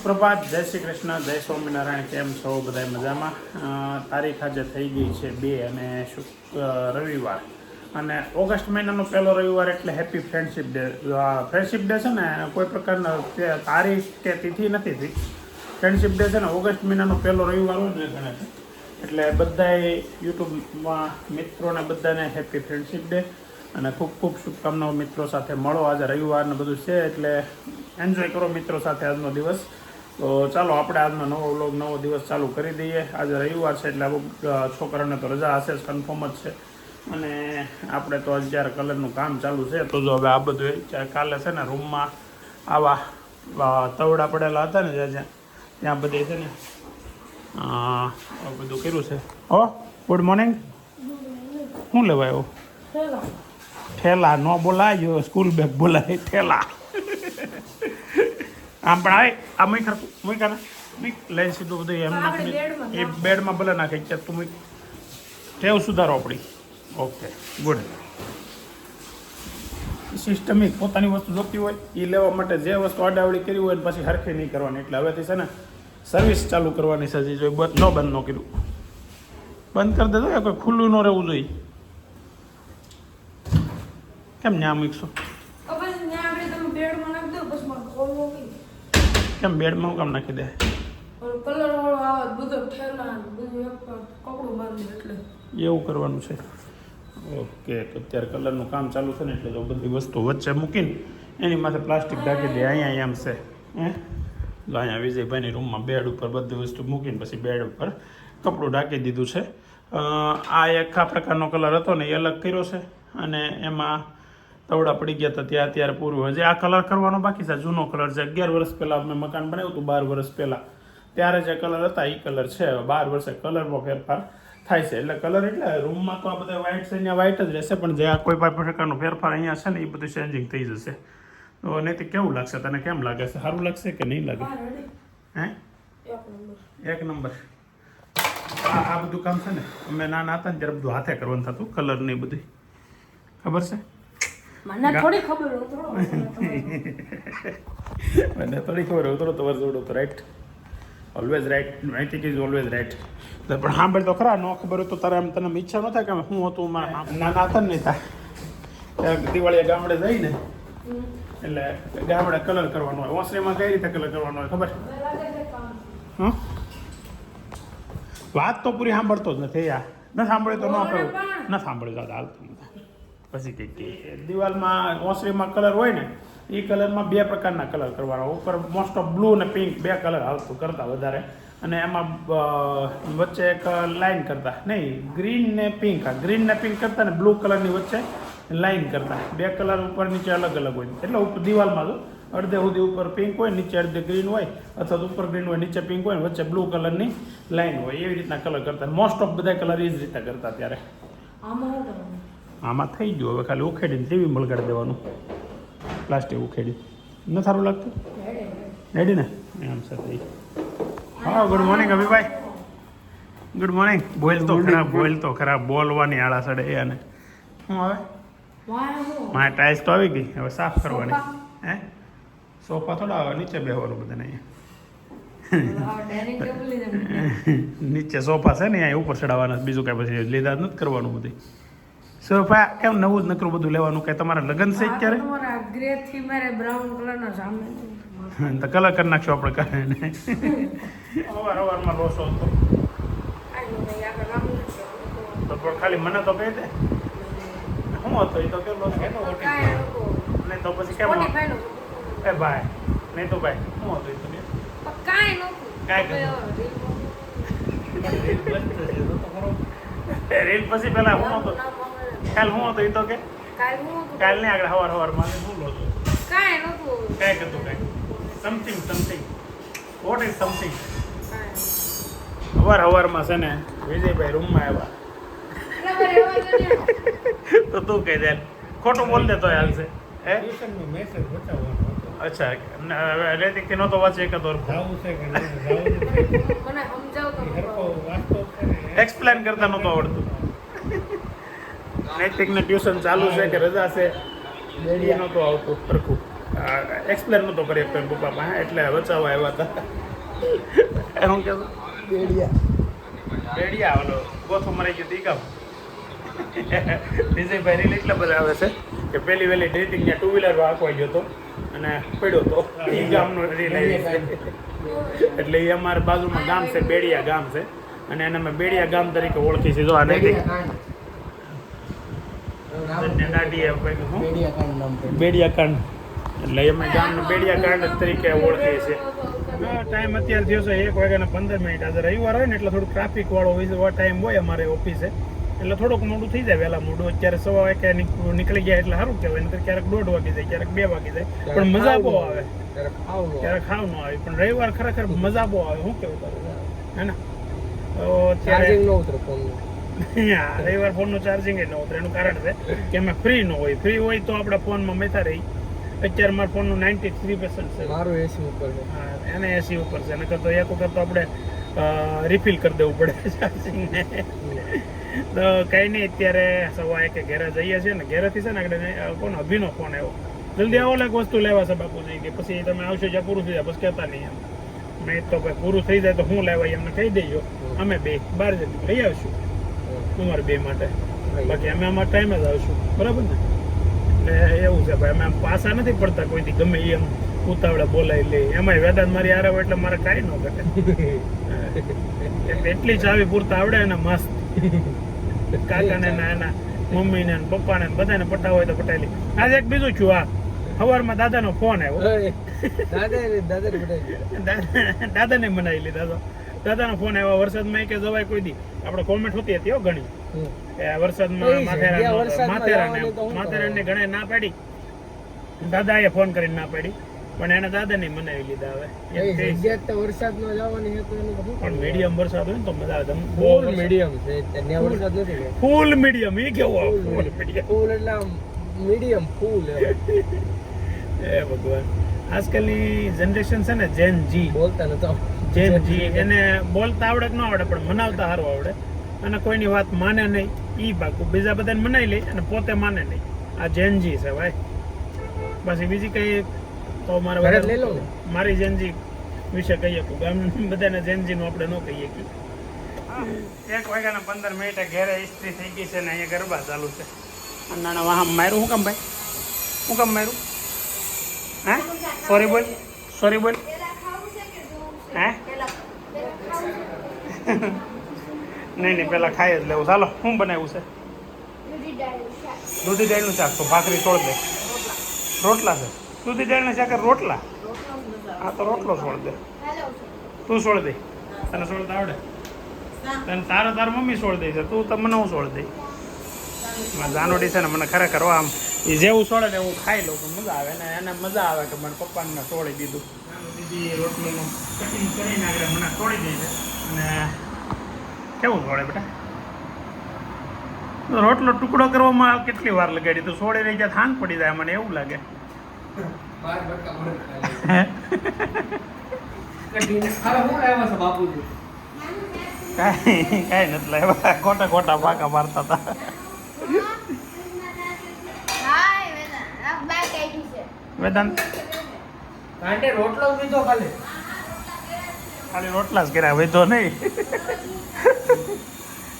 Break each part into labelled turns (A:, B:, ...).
A: સુપ્રભાત, જય શ્રી કૃષ્ણ, જય સ્વામિનારાયણ. કેમ છો બધા? મજામાં? તારીખ આજે થઈ ગઈ છે 2 અને રવિવાર, અને ઓગસ્ટ મહિનાનો પહેલો રવિવાર એટલે happy friendship day. Friendship day છે ને કોઈ પ્રકારના તારીખ કે તિથિ નથી થઈ. ફ્રેન્ડશિપ ડે છે ને ઓગસ્ટ મહિનાનો પહેલો રવિવાર હોય ને ગણે છે. એટલે બધાએ યુટ્યુબમાં મિત્રોને બધાને હેપી ફ્રેન્ડશિપ ડે અને ખૂબ ખૂબ શુભકામનાઓ. મિત્રો સાથે મળો, આજે રવિવાર ને બધું છે એટલે એન્જોય કરો મિત્રો સાથે આજનો દિવસ. તો ચાલો આપણે આજનો નવો વ્લોગ, નવો દિવસ ચાલુ કરી દઈએ. આજે રવિવાર છે એટલે છોકરાને તો રજા હશે જ, કન્ફર્મ જ છે. અને આપણે તો અત્યારે કલરનું કામ ચાલુ છે. તો જો હવે આ બધું કાલે છે ને રૂમમાં આવા તવડા પડેલા હતા ને ત્યાં બધે છે ને બધું કર્યું છે. ઓ ગુડ મોર્નિંગ. શું લેવાય એવું? ઠેલા ન બોલાય, સ્કૂલ બેગ બોલાય ઠેલા. આમ પણ આવે આ મૂકા ને લઈને સીધું બધું એમ નાખી એ બેડમાં ભલે નાખે કે તું ટેવ સુધારો આપણી. Okay good. સિસ્ટમિક પોતાની વસ્તુ જોતી હોય એ લેવા માટે જે વસ્તુ આડાવડી કરી હોય ને પછી હરખી નહીં કરવાની. એટલે હવેથી છે ને સર્વિસ ચાલુ કરવાની છે. હજી જો બંધ ન કર્યું, બંધ કરી દેજો. કોઈ ખુલ્લું ન રહેવું જોઈએ. કેમ ન્યા મૂકશો? કેમ બેડમાં હું કામ નાખી દે? એવું કરવાનું છે. ઓકે, તો અત્યારે કલરનું કામ ચાલુ છે ને એટલે તો બધી વસ્તુ વચ્ચે મૂકીને એની માથે પ્લાસ્ટિક ઢાંકી દે. અહીંયા એમ છે તો અહીંયા વિજયભાઈની રૂમમાં બેડ ઉપર બધી વસ્તુ મૂકીને પછી બેડ ઉપર કપડું ઢાંકી દીધું છે. આ એક આ પ્રકારનો કલર હતો ને એ અલગ કર્યો છે, અને એમાં તવડા પડી ગયા હતા ત્યાં અત્યારે પૂરું. હજી આ કલર કરવાનો બાકી છે. જૂનો કલર છે. 11 વર્ષ પહેલાં મેં મકાન બનાવ્યું હતું, 12 વર્ષ પહેલાં. ત્યારે જે કલર હતા એ કલર છે. 12 વર્ષે કલરમાં ફેરફાર થાય છે. એટલે કલર એટલે રૂમમાં તો આ બધા વ્હાઇટ છે, અહીંયા વ્હાઇટ જ રહેશે, પણ જે આ કોઈ પણ પ્રકારનો ફેરફાર અહીંયા છે ને એ બધું ચેન્જિંગ થઈ જશે. તો નહીં કેવું લાગશે? તને કેમ લાગે છે? સારું લાગશે કે નહીં લાગે? હે, એક નંબર. આ બધું કામ છે ને અમે નાના હતા ને ત્યારે બધું હાથે કરવાનું થતું. કલર ને બધું ખબર છે?
B: મને થોડી ખબર
A: મને થોડી ખબર ઉતરો તો જોડો તો right, always right. I think is always right. પણ સાંભળ તો ખરા, ન ખબર હોય તો તારે એમ તને ઈચ્છા ન થાય કે હું હતું મારા નાના હતા ને નહીં થાય ત્યારે દિવાળીએ ગામડે જઈને એટલે ગામડે કલર કરવાનો હોય. ઓસરીમાં કઈ રીતે કલર કરવાનો હોય ખબર? હા, વાત તો પૂરી સાંભળતો જ નથી યાર. ન સાંભળે તો ન કરું, ન સાંભળ્યું દાદા હાલતું નથી. પછી કંઈક દિવાલમાં ઓસરીમાં કલર હોય ને એ કલરમાં 2 પ્રકારના કલર કરવાના. ઉપર મોસ્ટ ઓફ બ્લુ અને પિંક 2 કલર આવતું કરતા વધારે, અને એમાં વચ્ચે એક લાઇન કરતા નહીં, ગ્રીન ને પિંક. ગ્રીન ને પિંક કરતા ને બ્લુ કલરની વચ્ચે લાઇન કરતા. 2 કલર ઉપર નીચે અલગ અલગ હોય. એટલે ઉપર દિવાલમાં તો અડધે સુધી ઉપર પિંક હોય, નીચે અડધે ગ્રીન હોય, અથવા તો ઉપર ગ્રીન હોય, નીચે પિંક હોય, વચ્ચે બ્લુ કલરની લાઇન હોય. એવી રીતના કલર કરતા. મોસ્ટ ઓફ બધા કલર એ જ રીતે કરતા ત્યારે. આમાં થઈ ગયું. હવે ખાલી ઉખેડીને ટીવી મલગાડી દેવાનું, પ્લાસ્ટિક ઉખેડી. ન સારું લાગતું? રેડી ને? એમ છે. હા, ગુડ મોર્નિંગ અભિભાઈ. Good morning. બોલ તો ખરા, બોલ તો ખરા. બોલવાની આળા સડે અને શું હવે મારે ટાઈલ્સ તો આવી ગઈ, હવે સાફ કરવાની. હે, સોફા થોડા આવે, નીચે બેસવાનું બધાને. અહીંયા નીચે સોફા છે ને, અહીંયા ઉપર ચડાવવાના. બીજું કાંઈ પછી લીધા જ નથી કરવાનું. બધી સોફા કેમ નવું જ નકરું બધું લેવાનું? કઈ તમારા લગ્ન છે ક્યારે? તો કલર કરી નાખશો આપણે. કરીને અવારમાં લોસો હતો તો પણ ખાલી મને તો કહી દે શું હતો એ તો કે લોસો નહીં તો પછી કેમ? એ ભાઈ નહીં તો ભાઈ શું હતું એ તો કાંઈ રીલ પછી પેલા શું હતો? કાલ શું હતો એ તો કે કાલ નહીં આગળ હવારમાં શું લો છો? કાંઈ કરતું કાંઈ સમથિંગ વોટ ઇઝ સમથિંગ. હવારમાં છે ને વિજયભાઈ રૂમમાં આવ્યા તો તું કહી દે, ખોટું બોલ દે તો હાલશે. હે, અચ્છા, રેતિકથી નહોતો વાંચે એક હતો. એક્સપ્લેન કરતા નહોતું આવડતું. નૈતિકને ટ્યુશન ચાલુ છે કે રજા છે એ નહોતું આવતું સરખું. એક્સપ્લેન નહોતો કરી શકતો એમ પપ્પા પાસે એટલે બચાવવા આવ્યા હતા એ હું કહેતો બેડિયા ઓલો ગોથો મરાઈ ગયો તી કામ વિજયભાઈ રીલ એટલા બધા આવે છે કે પહેલી વહેલી ડેટિંગ ત્યાં 2 વ્હીલર આંકવાઈ ગયો હતો અને પડ્યો હતો એ ગામનો રીલ આવી છે એટલે એ અમારા બાજુમાં ગામ છે બેડિયા ગામ છે અને એને અમે બેડિયા ગામ તરીકે ઓળખી છે જો આ નથી બેડિયા કાંડ એટલે અમે ગામને બેડિયા કાંડ તરીકે ઓળખીએ છીએ ટાઈમ અત્યારે થયો છે 1:15 આજે રવિવાર હોય ને એટલે થોડું ટ્રાફિક વાળો ટાઈમ હોય અમારે ઓફિસે એટલે થોડુંક મોડું થઈ જાય વહેલા મોડું અત્યારે 1:15 નીકળી ગયા એટલે સારું કહેવાય નહીંતર ક્યારેક 1:30 વાગી જાય ક્યારેક 2 વાગી જાય પણ મજા બહુ આવે ક્યારેક ખાવ ન આવે પણ રવિવાર ખરેખર મજા બહુ આવે શું કેવું તારું હે ને તો અત્યારે રવિવાર ફોનનું ચાર્જિંગ ન ઉતરે એનું કારણ છે કે અમે ફ્રી ન હોય ફ્રી હોય તો આપણે ફોનમાં મેથા રહી અત્યારે મારા ફોનનું 93% છે મારું એસી ઉપર છે હા એને એસી ઉપર છે નકર તો એક વખત તો આપણે રિફિલ કરી દેવું પડે ચાર્જિંગને તો કંઈ નહીં અત્યારે 1:15 ઘેરે જઈએ છીએ ને ઘેરેથી છે ને આપણે કોનો અભિનો ફોન આવ્યો જલ્દી આવો એક વસ્તુ લેવા છે બાપુજી કે પછી તમે આવશો જ્યાં પૂરું થઈ જાય પછી કહેતા નહીં એમ મેં તો ભાઈ પૂરું થઈ જાય તો હું લેવા એમને કહી દેજો અમે બે બહાર જઈને લઈ આવશું તમારે બે માટે બાકી અમે અમારા ટાઈમે જ આવશું બરાબર ને એટલે એવું છે ભાઈ અમે આમ પાછા નથી પડતા કોઈથી ગમે એમ ઉતાવળે બોલાવી લે એમાંય વેદાંત મારી હારે હોય એટલે મારે કાંઈ ન ઘટે એટલી ચાવી પૂરતા આવડે ને મસ્ત કાકાને એના મમ્મીને પપ્પાને બધાને પટાવ હોય તો પટાવી લે આજે એક બીજું છું આ સવારમાં દાદાનો ફોન આવ્યો દાદાને મનાવી લીધા તો દાદાનો ફોન આવ્યો વરસાદમાં કે જવાય કોઈ દી આપણે કોમેન્ટ હોતી હતી હો ઘણી વરસાદમાં માથેરાનને ઘણે ના પાડી દાદાએ ફોન કરીને ના પાડી પણ એને દાદાને મનાવી લીધા હવે પણ મીડિયમ વરસાદ હોય ને તો મજા આવે ફૂલ મીડિયમ છે ફૂલ મીડિયમ એ કેવો ફૂલ મીડિયમ ફૂલ એટલે મીડિયમ ફૂલ એ ભગવાન આજકાલની જનરેશન છે ને જેન જી બોલતા નતા જેન જી એને બોલતા આવડે કે ન આવડે પણ મનાવતા સારું આવડે અને કોઈની વાત માને નહીં ઈ બાકુ બીજા બધાને મનાવી લે અને પોતે માને નહીં આ જેન જી છે ભાઈ પછી બીજી કઈ તો મારી જેનજી વિશે કહીએ ગામ બધાને જેનજીનું આપણે ન કહીએ કે 1:15 ઘેરે ઇસ્ત્રી થઈ ગઈ છે ને અહીંયા ગરબા ચાલુ છે નાના વાહ માર્યું શું કામ ભાઈ શું કામ માર્યું હે સોરી બોલ હે નહીં પેલા ખાઈ જ લેવું ચાલો શું બનાવ્યું છે દૂધી દાળનું શાક તો ભાખરી છોડ દે રોટલા છે દૂધી દાળના શાક રોટલા હા તો રોટલો છોડ દે તું છોડ દે તને છોડતા આવડે તને તાર મમ્મી છોડ દે છે તું તમને હું છોડ દઈ મારે જાનોડી છે ને મને ખરેખર આમ એ જેવું છોડે ને એવું ખાઈ લઉં પણ મજા આવે ને એને મજા આવે કે મને પપ્પાને છોડી દીધું દીદી રોટલીનું કટિંગ કરીને આગળ મને છોડી દે છે અને કેવું છોડે બેટા રોટલો ટુકડો કરવામાં કેટલી વાર લગાડી તો છોડી રહી જાય થાન પડી જાય મને એવું લાગે કાંઈ નથી લાવ્યા ખોટા પાકા મારતા હતા વેદાંત ખાલી રોટલા જ કર્યા વધો નહીં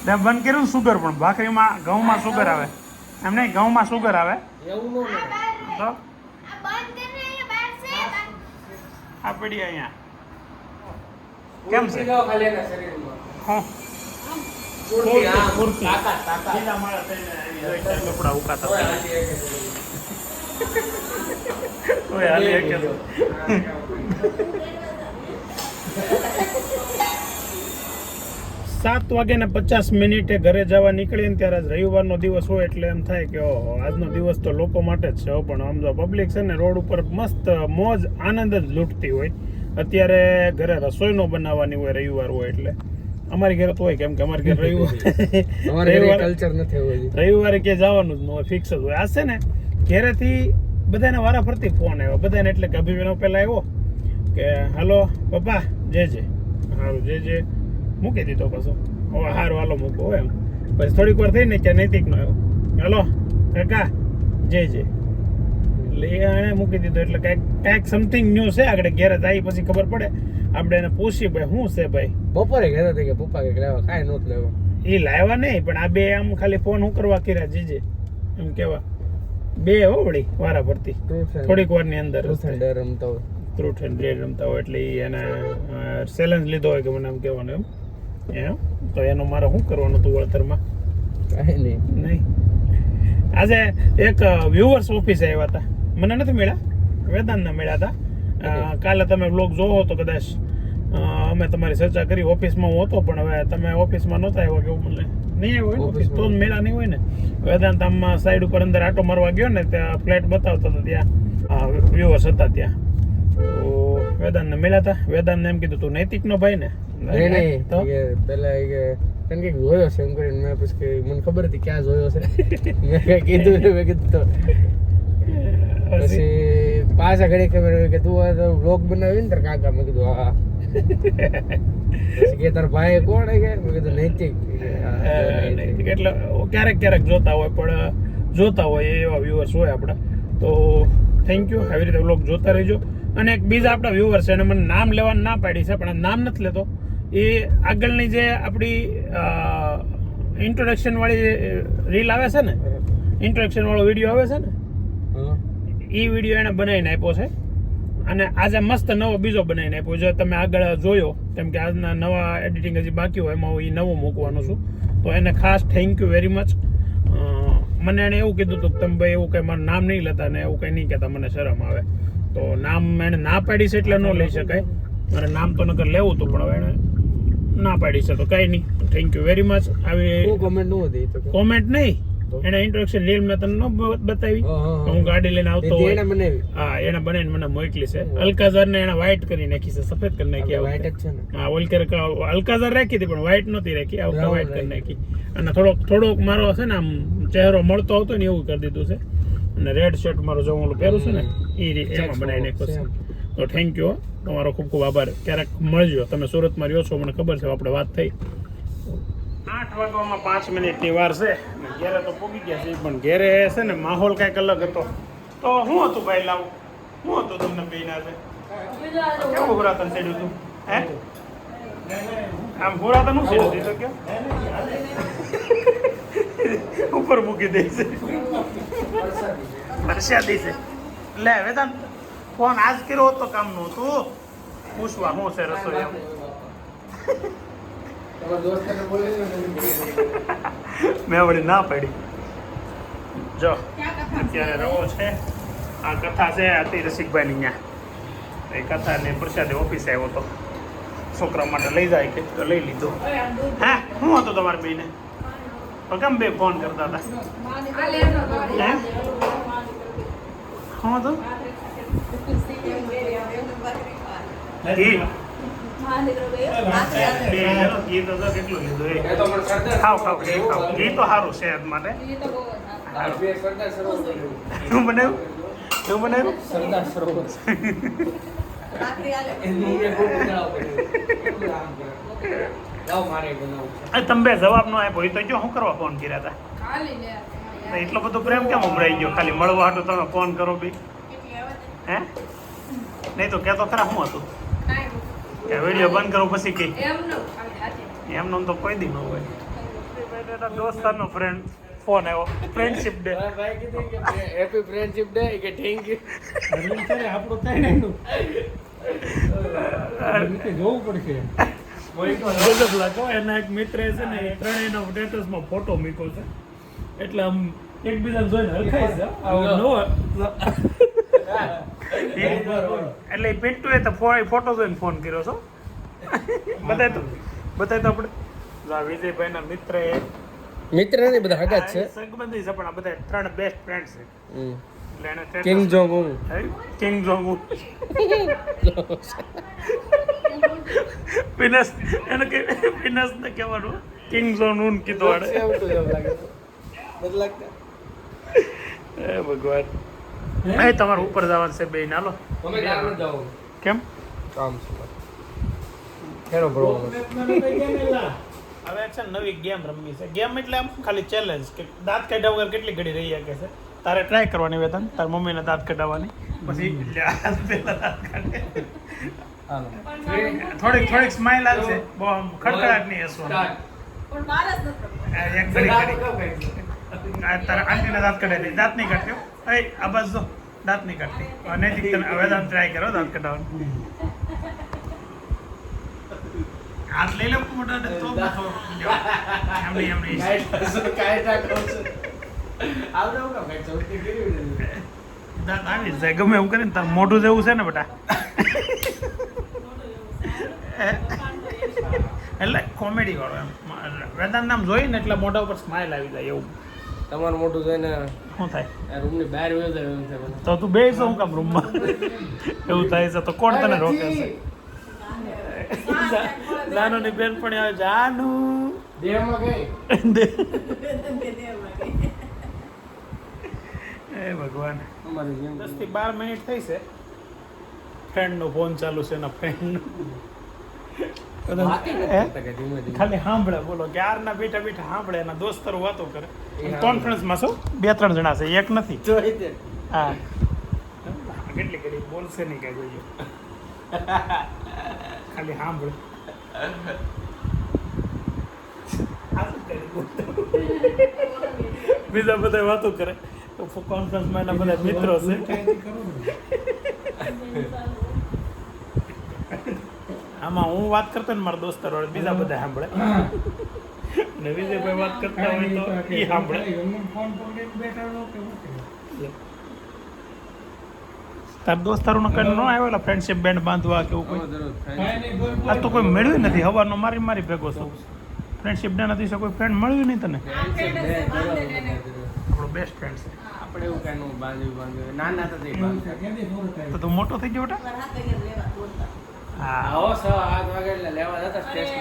A: બંધ કર્યું સુગર પણ ભાખરીમાં ઘઉંમાં સુગર આવે એમ નહીં ઘઉંમાં સુગર આવે તો આ પડી અહીંયા કેમ છે કપડા ઉકાતા 7:50 ઘરે જવા નીકળીએ ને ત્યારે રવિવારનો દિવસ હોય એટલે એમ થાય કે ઓહો આજનો દિવસ તો લોકો માટે જ છે પણ આમ જો પબ્લિક છે ને રોડ ઉપર મસ્ત મોજ આનંદ જ લૂંટતી હોય અત્યારે ઘરે રસોઈ નો બનાવવાની હોય રવિવાર હોય એટલે અમારી ઘરે તો હોય કેમ કે અમારી ઘરે રવિવારે કે જવાનું જ ન હોય ફિક્સ જ હોય આ છે ને ઘરેથી બધાને વારા ફરતી ફોન આવ્યો બધાને એટલે કે અભિમાનો પહેલા આવ્યો કે હાલો પપ્પા જે સારું જે મૂકી દીધો પાછો હવે હારું હાલો મૂકો એમ પછી થોડીક વાર થઈ ને કે નૈતિક નો આવ્યો હાલો કાકા જે એટલે એ આણે મૂકી દીધો એટલે કાંઈક સમથિંગ ન્યૂ છે આગળ ઘેરે જાય પછી ખબર પડે આપણે એને પૂછી ભાઈ શું છે ભાઈ
C: બપોરે કહેતા હતા કે પપ્પા કંઈક લેવા કાંઈ નહોતું લેવા
A: એ લાવ્યા નહીં પણ આ બે આમ ખાલી ફોન શું કરવા કર્યા જીજે એમ કેવા બે હો વળી વારા ફરતી થોડીક વારની અંદર
C: ટ્રુથ એન્ડ ડેર રમતા હોય
A: ટ્રુથ એન્ડ ડેર રમતા હોય એટલે એ એને ચેલેન્જ લીધો હોય કે મને આમ કહેવાનું એમ તો એનું મારે શું કરવાનું હતું વળતરમાં
C: કાંઈ નહીં
A: આજે એક વ્યુઅર્સ ઓફિસ આવ્યા હતા મને નથી મળ્યા વેદાંતના મળ્યા હતા કાલે તમે બ્લોગ જોવો તો કદાચ અમે તમારી ચર્ચા કરી ઓફિસમાં હું હતો પણ હવે તમે ઓફિસમાં નહોતા આવ્યા કેવું મને નહીં આવ્યો હોય ઓફિસ તો મેળા નહીં હોય ને વેદાંત આમ સાઈડ ઉપર અંદર આટો મારવા ગયો ને ત્યાં ફ્લેટ બતાવતો હતો ત્યાં વ્યુઅર્સ હતા ત્યાં તો વેદાંતને મળ્યા હતા વેદાંતને એમ કીધું તું નૈતિકનો ભાઈ ને
C: નહીં તો પેલા કે કારણ કે જોયો છે એમ કરીને મેં પછી મને ખબર હતી ક્યાં જોયો છે મેં કઈ કીધું ને મેં કીધું તો પછી પાછા ઘડી ખબર કે તું આ તો વ્લોગ બનાવી ને તાર કાકા મેં કીધું હા પછી કે તાર ભાઈ કોણ કે મેં કીધું નૈતિક
A: એટલે ક્યારેક ક્યારેક જોતા હોય પણ જોતા હોય એવા વ્યુઅર્સ હોય આપણા તો થેન્ક યુ આવી રીતે વ્લોગ જોતા રહેજો અને એક બીજા આપણા વ્યુઅર્સ છે એને મને નામ લેવાનું ના પાડી છે પણ નામ નથી લેતો એ આગળની જે આપણી ઇન્ટ્રોડક્શન વાળી રીલ આવે છે ને ઇન્ટ્રોડક્શન વાળો વિડીયો આવે છે ને એ વિડીયો એને બનાવીને આપ્યો છે અને આજે મસ્ત નવો બીજો બનાવીને આપ્યો જો તમે આગળ જોયો કેમ કે આજના નવા એડિટિંગ હજી બાકી હોય એમાં હું એ નવો મૂકવાનું છું તો એને ખાસ થેન્ક યુ વેરી મચ મને એણે એવું કીધું હતું કે તમે ભાઈ એવું કંઈ મારું નામ નહીં લેતા ને એવું કંઈ નહીં કહેતા મને શરમ આવે તો નામ એને ના પાડી છે એટલે ન લઈ શકાય મારે નામ તો નકર લેવું હતું પણ હવે એને ના પાડી છે તો કંઈ નહીં થેન્ક યુ વેરી મચ આવી
C: કોમેન્ટ ન હતી તો
A: કોમેન્ટ નહીં એને ઇન્ટ્રોડક્શન રીલ મેં તને ન બતાવી હું ગાડી લઈને આવતો હોય
C: એને બનાવી
A: હા એને બનાવીને મને મોકલી છે અલકાઝર ને એને વ્હાઈટ કરી નાખી છે સફેદ કરી નાખી
C: વ્હાઈટ જ છે ને
A: હા ઓલકેર અલકાઝર રાખી હતી પણ વ્હાઈટ નહોતી રાખી આ વખતે વ્હાઈટ કરી નાખી અને થોડોક મારો છે ને આમ ચહેરો મળતો આવતો ને એવું કરી દીધું છે અને રેડ શર્ટ મારો જો હું પહેરું છું ને એ એમાં બનાવી નાખ્યો છે તો થેન્ક યુ તમારો ખૂબ ખૂબ આભાર ક્યારેક મળજો તમે સુરતમાં રહ્યો છો મને ખબર છે આપણે વાત થઈ 8 વાગવામાં 5 મિનિટની વાર છે ઘેરે તો પૂગી ગયા છે પણ ઘેરે છે ને માહોલ કાંઈક અલગ હતો તો શું હતું ભાઈ લાવું શું હતું તમને બેના છે કેવું હુરાતન સેડ્યું હતું હે આમ હુરાતન શું સેડ્યું હતું તો કયો ઉપર મૂકી દે છે પ્રસાદી છે લે વેદાંત ફોન આજ કર્યો તો કામનું હતું પૂછવા શું છે રસોઈ મેં વળી ના પાડી જો અત્યારે રવો છે આ કથા છે અતિ રસિકભાઈની ત્યાં એ કથાને પ્રસાદે ઓફિસે આવ્યો હતો છોકરા માટે લઈ જાય કે તો લઈ લીધો હા શું હતું તમારે બેને તો કેમ બે ફોન કરતા હતા હે શું હતું ઘી તો કેટલું લીધું એ ખાવ ઘી ખાવ ઘી તો સારું સેહત માટે શું બનાવ્યું શું બનાવ્યું
C: સરદાર સરોવર
A: તમે બે જવાબ નો આપ્યો એ તો જો શું કરવા ફોન કર્યા હતા એટલો બધો પ્રેમ કેમ ઉભરાઈ ગયો ખાલી મળવા હાટું તમે ફોન કરો બી હે નહીં તો કહેતો ખરા શું હતું કે વિડીયો બંધ કરો પછી કઈ એમનો તો કોઈ દી ન હોય દોસ્તારનો ફ્રેન્ડ ફોન આવ્યો ફ્રેન્ડશિપ ડે
C: ભાઈ કીધું કે હેપી ફ્રેન્ડશિપ ડે કે થેન્ક યુ
A: આપણું કઈ નહીં
C: જોવું પડશે
A: ગજબ લાગો એના એક મિત્ર છે ને એ ત્રણેયનો સ્ટેટસમાં ફોટો મૂક્યો છે એટલે આમ એકબીજાને જોઈને હલકાય છે એટલે એ પિન્ટુએ તો ફોટો જોઈને ફોન કર્યો છો બતાય તો આપણે વિજયભાઈના મિત્ર એ
C: મિત્ર ને બધા હગા જ છે
A: સંબંધી છે પણ આ બધા ત્રણ બેસ્ટ ફ્રેન્ડ છે એટલે એને
C: king Jong Un
A: king Jong Un પિનસ એને કે પિનસ ને કહેવાનું કિંગ જોંગ ઉન કીધું આડે એ ભગવાન એ તમારે ઉપર જવાનું છે બે નાલો કેમ
C: કામ છે હેરો બ્રો
A: હવે છે નવી ગેમ રમવી છે ગેમ એટલે આમ ખાલી ચેલેન્જ કે દાંત કાઢ્યા વગર કેટલી ઘડી રહી શકે છે તારે ટ્રાય કરવાની વેદન તાર મમ્મીને દાંત કઢાવવાની પછી પેલા દાંત કાઢે
C: હાલો
A: થોડીક સ્માઈલ આવશે બહુ આમ ખડખડાટ નહીં હસવાનું
B: પણ બાર જ નથી.
A: એક ઘડી તારા આંટીને દાંત કઢાવી દે દાંત નહીં કાઢ્યો એ આ બસ જો દાંત નહીં કાઢતી નૈતિક તમે હવે દાંત ટ્રાય કરો દાંત કઢાવવાનું હાથ લઈ લો મોટા તો એમની દાંત આવી જ જાય ગમે એવું કરીને તાર મોઢું જેવું છે ને બેટા એટલે કોમેડી વાળો એમ વેદાંત નામ જોઈને એટલે મોઢા ઉપર સ્માઇલ આવી જાય એવું
C: તમારું મોટું જોઈને
A: શું થાય
C: રૂમ ની બહાર વયો જાય એવું થાય મને.
A: તો તું બેસ હું કામ રૂમમાં એવું થાય છે તો કોણ તને રોકે છે નાનોની બેન પણ આવે જાનુ
C: દેહમાં ગઈ
A: એ ભગવાન
C: અમારી જેમ
A: 10 થી 12 મિનિટ થઈ છે ફ્રેન્ડનો ફોન ચાલુ છે એના ફ્રેન્ડ
C: વાતે નથી કરતા કે ધીમે ધીમે.
A: ખાલી સાંભળે બોલો ક્યારના બેઠા બેઠા સાંભળે એના દોસ્તરો વાતો કરે
C: હા.
A: કોન્ફરન્સમાં શું 2-3 જણા છે એક નથી
C: જોઈ તે.
A: હા કેટલી ઘડી બોલશે નહીં કઈ જોઈએ ખાલી સાંભળે આ શું કરે? બીજા બધા વાતો કરે તો કોન્ફરન્સમાં એના બધા મિત્રો છે આમાં હું વાત કરતો ને મારા દોસ્તારો જોડે બીજા બધા સાંભળે ને વિજયભાઈ વાત કરતા હોય તો એ સાંભળે તાર દોસ્તારોનો કઈ ન આવેલા ફ્રેન્ડશિપ બેન્ડ બાંધવા કે એવું કોઈ આ તો કોઈ મળ્યું નથી હવાનો મારી મારી ભેગો છું ફ્રેન્ડશિપ ડે નથી કોઈ ફ્રેન્ડ મળ્યું નહીં તને આપણો બેસ્ટ ફ્રેન્ડ છે
C: આપણે એવું કાંઈ નું બાંધ્યું નાના હતા તે બાંધતા.
A: તો તું મોટો થઈ ગયો બેટા
B: મારા હાથે ઘેર લેવા બોલતા.
A: હા
C: આવો 7 વાગે એટલે લેવા જતા
B: અરે,
C: સ્ટેશન.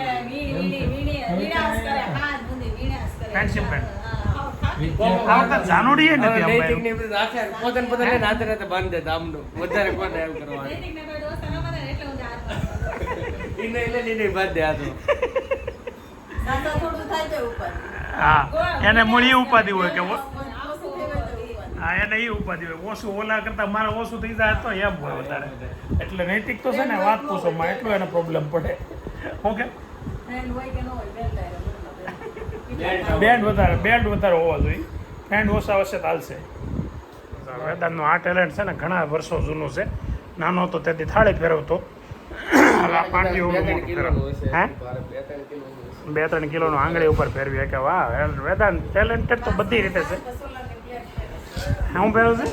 B: વીણાસ કરે, હાથ બુંદી વીણાસ કરે.
A: Friendship band.
B: હા, આવું થાકી
A: આ વખત જાનોડીએ નથી
C: નૈતિક
A: આમ
C: ને બધું રાખે પોતાને પોતાને નાતે નાતે બાંધી દેતા આમનું વધારે કોને એવું કરવાનું
B: નૈતિકને કોઈ દોસ્ત ન બને ને એટલે હું હાથ બાંધું.
C: ઈને એટલે નીને બાંધી દે આ તો
B: સાંધા થોડું થાય તો ઉપર.
A: હા એને મૂળી ઉપાધિ હોય કે
B: ઓછું થઈ ગયું તો ઈ વાત.
A: હા એને એ ઉપાધિ હોય ઓછું ઓલા કરતા મારે ઓછું થઈ જાય તો એમ હોય વધારે એટલે નૈતિક તો છે ને વાત પૂછો માં એટલો એને પ્રોબ્લેમ પડે ઓકે
B: Friend હોય કે ન હોય, બેન થાય મતલબ.
A: બેન્ડ વધારે હોવા જોઈએ ફ્રેન્ડ ઓછા હશે તો હાલશે વેદાંતનું આ ટેલેન્ટ છે ને ઘણા વર્ષો જૂનું છે નાનો હતો તેથી થાળી ફેરવતો આ પાંટીઓ મોટું ફેરવતો. હે 2-3 કિલોનું આંગળી ઉપર ફેરવી કે વાહ વેદાંત ટેલેન્ટેડ તો બધી રીતે છે
B: સોલારની પ્લેટ
A: હું ફેરવું છે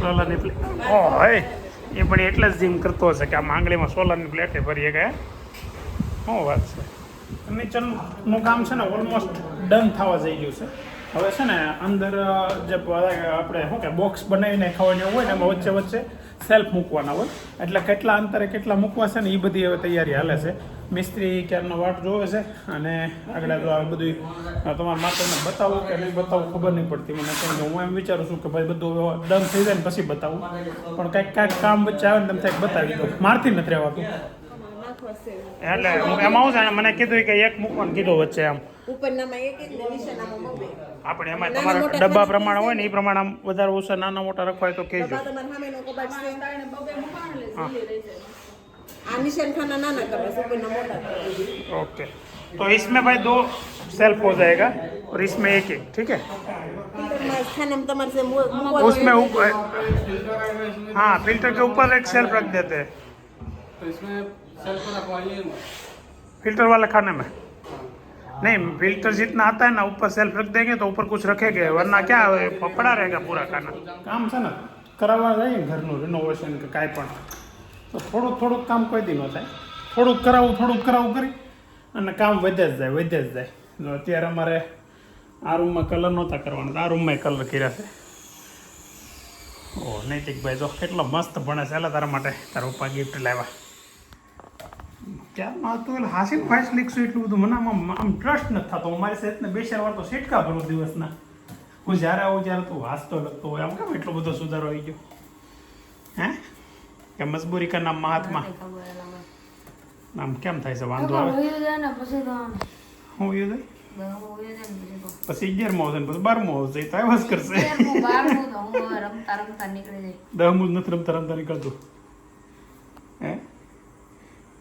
A: સોલારની પ્લેટ ઓ હે એ પણ એટલે જ જીમ કરતો હશે કે આમ આંગળીમાં સોલારની પ્લેટે ભરીએ કે શું વાત છે ફર્નિચરનું કામ છે ને ઓલમોસ્ટ ડન થવા જઈ ગયું છે હવે છે ને અંદર જે આપણે શું કે બોક્સ બનાવીને ખાવાનું હોય ને એમાં વચ્ચે વચ્ચે સેલ્ફ મૂકવાના હોય એટલે કેટલા અંતરે કેટલા મૂકવા છે ને એ બધી હવે તૈયારી હાલે છે મિસ્ત્રી ક્યારનો વાટ જોવે છે અને આગળ જો આ બધું તમારા માતાને બતાવું કે નહીં બતાવું ખબર નહીં પડતી મને કેમ કે હું એમ વિચારું છું કે ભાઈ બધું ડન થઈ જાય ને પછી બતાવું પણ કાંઈક કામ વચ્ચે આવે ને તમે કંઈક બતાવી દો મારથી નથી રહેવાતું એટલે હું એમાં આવું છે ને મને કીધું કે એક મૂકવાનું કીધું વચ્ચે આમ
B: ઉપરનામાં એક જ ને નીચેનામાં બબે.
A: આપણે એમાં તમારા ડબ્બા પ્રમાણે હોય ને એ પ્રમાણે આમ વધારે ઓછા નાના મોટા રખવા હોય તો કહેજો
B: ડબ્બા તમારા સામેનો કબાટ છે. આ નિશાન ખાના નાના કરવા છે, ઉપરના મોટા કરવા.
A: ओके तो इसमें भाई 2 सेल्फ हो जाएगा और इसमें एक ठीक है
B: ફિલ્ટરમાં ખાનામાં તમારે જે મૂકવાનું
A: उसमें
B: હોય
A: ऊपर हाँ फिल्टर के ऊपर एक सेल्फ रख देते हैं
C: तो इसमें सेल्फ रखवाइए
A: फिल्टर वाले खाने में नहीं फिल्टर जितना आता है ना ऊपर सेल्फ रख देंगे तो ऊपर कुछ रखेंगे वरना क्या पड़ा रहेगा पूरा खाना काम છે ને કરાવવા જાય ને ઘરનું રિનોવેશન કે કાંઈ પણ તો થોડુંક કામ કોઈ દી ન થાય થોડુંક કરાવું કરી અને કામ વધે જ જાય જો અત્યારે અમારે આ રૂમમાં કલર નહોતા કરવાના આ રૂમમાં કલર કર્યા છે ઓ નૈતિકભાઈ જો કેટલો મસ્ત ભણે છે એટલે તારા માટે તારા પપ્પા ગિફ્ટ લાવ્યા ક્યાં તું એટલે હાસિલ ફાઇસ લીખશું એટલું બધું મને આમ ટ્રસ્ટ નથી થતો હું મારી સાથે 2-4 વાર તો સીટકા ભરું દિવસના હું જ્યારે આવું ત્યારે તું વાંચતો લખતો હોય આમ કેમ એટલો બધો સુધારો આવી ગયો હે કે મજબૂરી કા નામ મહાત્મા આમ કેમ થાય છે વાંધો આવે હું યુ
D: દહમું હોય ને પછી તો.
A: પછી 11મું આવશે ને પછી 12મું આવશે એ તો આવ્યા જ કરશે
D: 11મું, 12મું તો હું રમતા રમતા નીકળી જાય.
A: 10મું જ નથી રમતા રમતા નીકળતું હે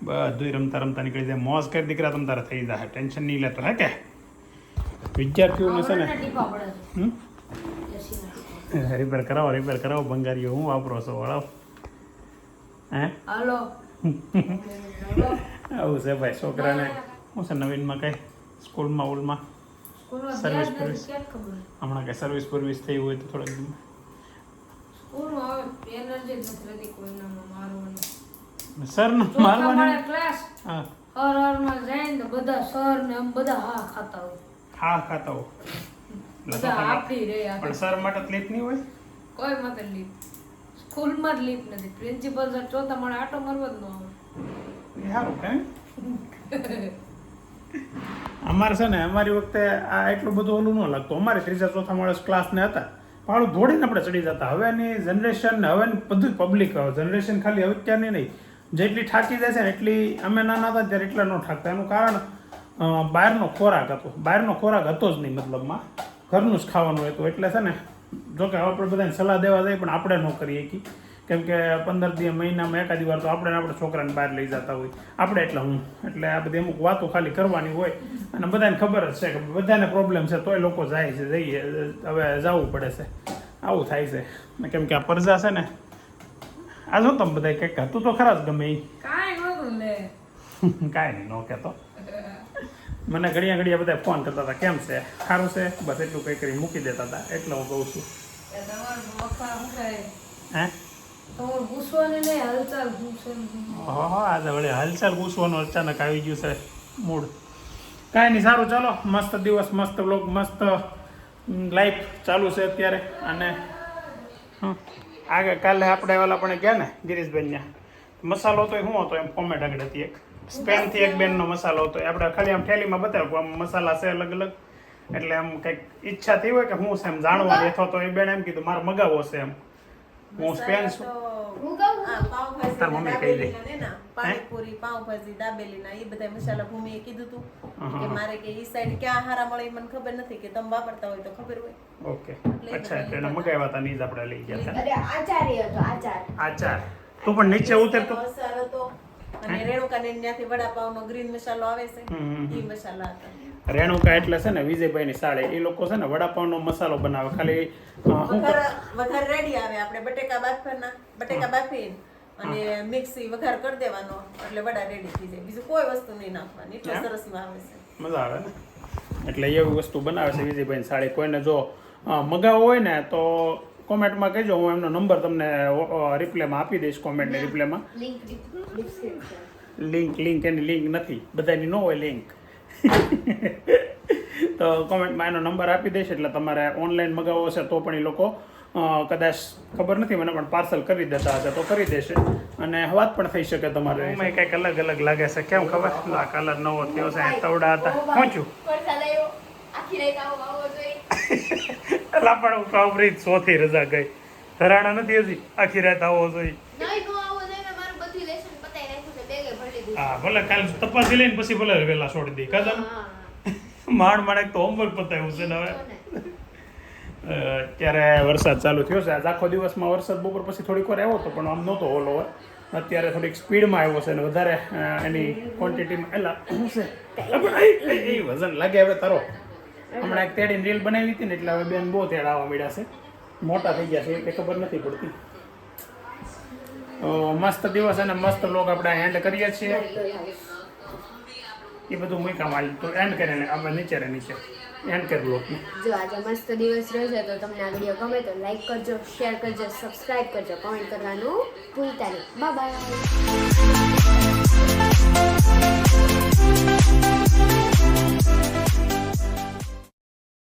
A: બધું રમતા રમતા નીકળી જાય મોજ કરી દીકરા તમ તારે થઈ જાય ટેન્શન નહીં લેતો હે કે વિદ્યાર્થીઓને છે ને
D: આવડે ને ટીપા પડે છે.
A: હમ
D: એસીના ટીપા.
A: રિપેર કરાવો બંગારીઓ હું વાપરો છો વળાવ હે
D: હાલો
A: આવું છે ભાઈ છોકરાને શું છે નવીનમાં કઈ સ્કૂલમાં ઉલમાં
D: સ્કૂલમાં
A: સર્વિસ
D: ગયા જ
A: સર્વિસ.
D: નથી, ક્યાં ખબર.
A: હમણાં કઈ સર્વિસ બર્વિસ થઈ હોય તો થોડાક
D: સ્કૂલમાં હવે એનર્જી જ નથી રહેતી કોઈનામાં મારવાની.
A: સર ને
D: ચોથા
A: મારવાની
D: માળે ક્લાસ
A: હા
D: હરમાં જાય ને તો બધા સર ને આમ બધા હા ખાતા હોય.
A: હા ખાતા હો
D: બધા આપડી રે આ.
A: પણ સર માટે તકલીફ નહીં હોય
D: કોઈ મતે લીપ સ્કૂલમાં જ લીપ નથી. પ્રિન્સિપલ સર ચોથા માળે આટો મારવા જ ન આવે.
A: એ સારું કેમ અમારે છે ને અમારી વખતે આ એટલું બધું ઓલું ન લાગતું અમારે ત્રીજા ચોથા માણસ ક્લાસ ને હતા પાડું દોડીને આપણે ચડી જતા હવેની જનરેશન ને હવેની બધું પબ્લિક જનરેશન ખાલી હવે ક્યાંની નહીં જેટલી થાકી જાય છે ને એટલી અમે નાના હતા ત્યારે એટલા ન થાકતા એનું કારણ બહારનો ખોરાક હતો બહારનો ખોરાક હતો જ નહીં મતલબમાં ઘરનું જ ખાવાનું હતું એટલે છે ને જોકે આપણે બધાને સલાહ દેવા જાય પણ આપણે ન કરીએ કે કેમ કે 15 દિવસ મહિનામાં એકાદી વાર તો આપણે છોકરાને બહાર લઈ જતા હોય આપણે એટલે આ બધી અમુક વાતો ખાલી કરવાની હોય અને બધાને ખબર જ છે કે બધાને પ્રોબ્લેમ છે તોય લોકો જાય છે જઈએ હવે જવું પડે છે આવું થાય છે કેમ કે આ પરજા છે ને આ જો તમે બધા કંઈક હતું તો ખરા જ ગમે એ
D: કાંઈ નહોતું લે.
A: કાંઈ નહીં ન કહેતો મને ઘડિયા બધા ફોન કરતા હતા કેમ છે સારું છે બસ એટલું કંઈ કરી મૂકી દેતા હતા એટલે હું કહું છું
D: એ તમારું મફા શું કહે?
A: હે
D: તમારું પૂછવાની નહીં હલચાલ શું છે ને શું.
A: હા આજે વળી હાલચાલ પૂછવાનું અચાનક આવી ગયું છે મૂડ કાંઈ નહીં સારું ચાલો મસ્ત દિવસ મસ્ત વ્લોગ મસ્ત લાઈફ ચાલુ છે અત્યારે અને આગળ કાલે આપણે વાલા પણ ગયા ને ગિરીશભાઈને મસાલો તો શું હતો એમ કોમેન્ટ આગળ હતી એક સ્પેનથી એક બેનનો મસાલો હતો આપણે ખાલી આમ થેલીમાં બતાવ્યું આમ મસાલા છે અલગ અલગ એટલે આમ કંઈક ઈચ્છા થઈ હોય કે હું છે એમ જાણવાની અથવા તો એ બેન એમ કીધું મારે મગાવવો છે એમ હું સ્પેન છું તાર મમ્મી કહી દે
B: પાણીપુરી પાવભાજી દાબેલીના એ બધા મસાલા ભૂમિએ કીધું તું કે મારે કે ઈ સાઈડ ક્યાં હારા મળે ઈ મને ખબર નથી કે તમે વાપરતા હોય તો ખબર હોય
A: ઓકે અચ્છા એટલે એને મગાવ્યા હતા નીજ આપણે લઈ ગયા હતા
B: અરે આચાર્ય હતો
A: આચાર તું પણ નીચે ઉતરતો
B: મસાલો હતો અને રેણુકાને ત્યાંથી વડાપાવનો ગ્રીન મસાલો આવે છે ઈ મસાલા હતા
A: રેણુકા એટલે છે ને વિજયભાઈની સાળે એ લોકો છે ને વડાપાવનો મસાલો બનાવે ખાલી
B: વઘાર રેડી આવે આપણે બટેકા બાફીને અને મિક્સી વઘાર કરી દેવાનો એટલે વડા રેડી થઈ જાય બીજું કોઈ વસ્તુ નહીં નાખવાની એટલો સરસ આવે છે
A: મજા આવે ને એટલે એવી વસ્તુ બનાવે છે વિજયભાઈની સાળે કોઈને જો મગાવવો હોય ને તો કોમેન્ટમાં કહેજો હું એમનો નંબર તમને રિપ્લાયમાં આપી દઈશ કોમેન્ટની રિપ્લાયમાં લિંક એની લિંક નથી બધાની ન હોય લિંક તો કોમેન્ટમાં એનો નંબર આપી દઈશ એટલે તમારે ઓનલાઈન મગાવવો હશે તો પણ એ લોકો કદાચ ખબર નથી મને પણ પાર્સલ કરી દેતા હશે તો કરી દેશે અને વાત પણ થઈ શકે તમારે એમાં કંઈક અલગ અલગ લાગે છે કેમ ખબર આ કલર નવો થયો છે તવડા હતા પહોંચ્યું એલા પણ હું કાવરી સોથી રજા ગઈ ધરાણા નથી હજી આખી રાત આવો જોઈએ હા ભલે કાલ તપાસી લઈને પછી ભલે વહેલા છોડી દઈ કાજમ માંડ એક તો હોમવર્ક પતાવ્યું છે ને હવે અત્યારે વરસાદ ચાલુ થયો છે આજ આખો દિવસમાં વરસાદ બપોર પછી થોડીક વાર આવ્યો હતો પણ આમ નહોતો ઓલો હોય અત્યારે થોડીક સ્પીડમાં આવ્યો છે ને વધારે એની ક્વોન્ટિટીમાં એલા શું છે એ વજન લાગે હવે તારો હમણાં એક તેડીને રીલ બનાવી હતી ને એટલે હવે બેન બહુ તેડ આવવા મળ્યા છે મોટા થઈ ગયા છે એ ખબર નથી પડતી મસ્ત દિવસ અને મસ્ત લોક આપણે એન્ડ કરીએ છીએ એ બધું મૂકામાં આવી તો એન્ડ કરીને અમે નીચે એન્ડ કરી લો
E: જો આજે મસ્ત દિવસ રહ્યો છે તો તમને આ વિડીયો ગમે તો લાઈક કરજો શેર કરજો સબસ્ક્રાઇબ કરજો કમેન્ટ કરવાનું ભૂલતા નહીં બાય બાય